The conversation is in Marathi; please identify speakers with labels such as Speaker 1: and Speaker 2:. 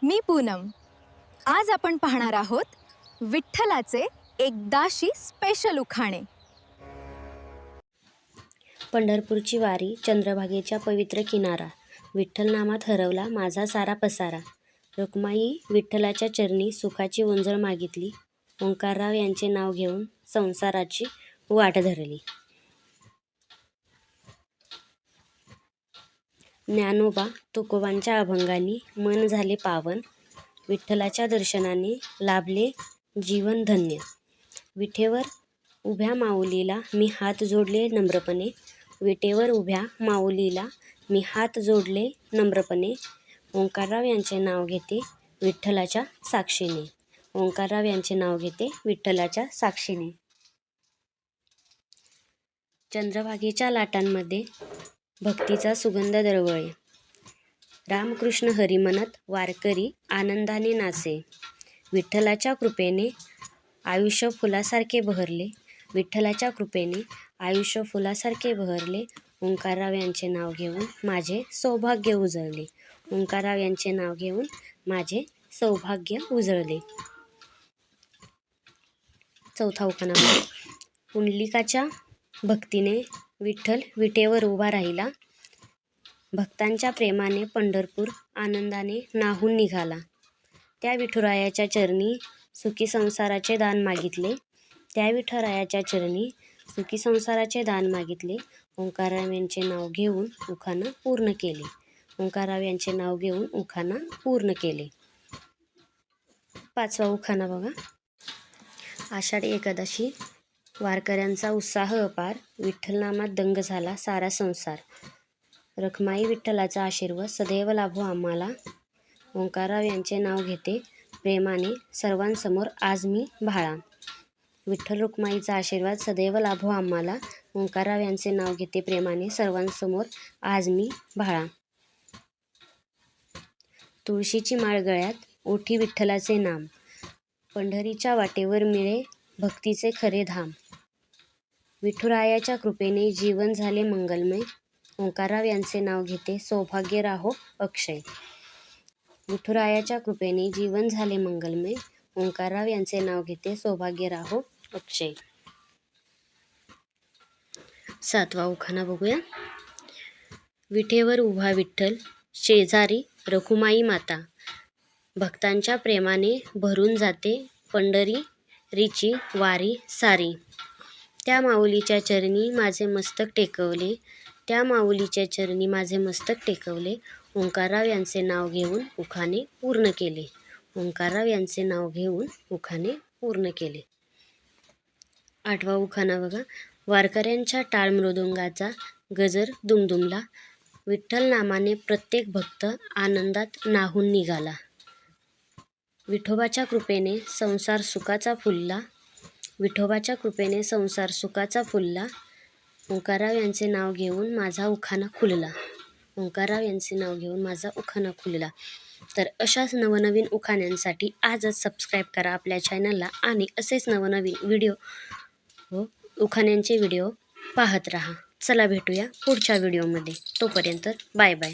Speaker 1: मी पूनम. आज आपण पाहणार आहोत विठ्ठलाचे एकदाशी स्पेशल उखाणे.
Speaker 2: पंढरपूरची वारी, चंद्रभागेच्या पवित्र किनारा, विठ्ठल नामात हरवला माझा सारा पसारा. रुक्माई विठ्ठलाच्या चरणी सुखाची ओंजळ मागितली, ओंकारराव यांचे नाव घेऊन संसाराची वाट धरली. ज्ञानोबा तुकोबांच्या अभंगांनी मन झाले पावन, विठ्ठलाच्या दर्शनाने लाभले जीवन धन्य. विठेवर उभ्या माऊलीला मी हात जोडले नम्रपणे, विटेवर उभ्या माऊलीला मी हात जोडले नम्रपणे. ओंकारराव यांचे नाव घेते विठ्ठलाच्या साक्षीने, ओंकारराव यांचे नाव घेते विठ्ठलाच्या साक्षीने. चंद्रभागेच्या लाटांमध्ये भक्तीचा सुगंध दरवळे, रामकृष्ण हरी म्हणत वारकरी आनंदाने नाचे. विठ्ठलाच्या कृपेने आयुष्य फुलासारखे बहरले, विठ्ठलाच्या कृपेने आयुष्य फुलासारखे बहरले. ओंकारराव यांचे नाव घेऊन माझे सौभाग्य उजळले, ओंकारराव यांचे नाव घेऊन माझे सौभाग्य उजळले. चौथा उखाणा. पुंडलिकाच्या भक्तीने विठ्ठल विटेवर उभा राहिला, भक्तांच्या प्रेमाने पंढरपूर आनंदाने नाहून निघाला. त्या विठुरायाच्या चरणी सुखी संसाराचे दान मागितले, त्या विठुरायाच्या चरणी सुखी संसाराचे दान मागितले. ओंकारराव यांचे नाव घेऊन उखाणा पूर्ण केले, ओंकारराव यांचे नाव घेऊन उखाणा पूर्ण केले. पाचवा उखाणा बघा. आषाढी एकादशी, वारकऱ्यांचा उत्साह अपार, विठ्ठलनामात दंग झाला सारा संसार. रखमाई विठ्ठलाचा आशीर्वाद सदैव लाभो आम्हाला, ओंकारराव यांचे नाव घेते प्रेमाने सर्वांसमोर आज मी भाळा. विठ्ठल रुक्माईचा आशीर्वाद सदैव लाभो आम्हाला, ओंकारराव यांचे नाव घेते प्रेमाने सर्वांसमोर आज मी भाळा. तुळशीची माळ गळ्यात, ओठी विठ्ठलाचे नाम, पंढरीच्या वाटेवर मिळे भक्तीचे खरे धाम. विठुरायाच्या कृपेने जीवन झाले मंगलमय, ओंकारराव यांचे नाव घेते सौभाग्य राहो अक्षय. विठुरायाच्या कृपेने जीवन झाले मंगलमय, ओंकारराव यांचे नाव घेते सौभाग्य राहो अक्षय. सातवा उखाणा बघूया. विठेवर उभा विठ्ठल, शेजारी रखुमाई माता, भक्तांच्या प्रेमाने भरून जाते पंढरीची वारी सारी. त्या माऊलीच्या चरणी माझे मस्तक टेकवले, त्या माऊलीच्या चरणी माझे मस्तक टेकवले. ओंकारराव यांचे नाव घेऊन उखाणे पूर्ण केले, ओंकारराव यांचे नाव घेऊन उखाणे पूर्ण केले. आठवा उखाणा बघा. वारकऱ्यांच्या टाळ मृदुंगाचा गजर दुमदुमला, विठ्ठल नामाने प्रत्येक भक्त आनंदात नाहून निघाला. विठोबाच्या कृपेने संसार सुखाचा फुलला, विठोबाच्या कृपेने संसार सुखाचा फुलला. ओंकारराव यांचे नाव घेऊन माझा उखाणा खुलला, ओंकारराव यांचे नाव घेऊन माझा उखाणा खुलला. तर अशाच नवनवीन उखाण्यांसाठी आजच सबस्क्राईब करा आपल्या चॅनलला आणि असेच नवनवीन व्हिडिओ उखाण्यांचे व्हिडिओ पाहत राहा. चला भेटूया पुढच्या व्हिडिओमध्ये. तोपर्यंत बाय बाय.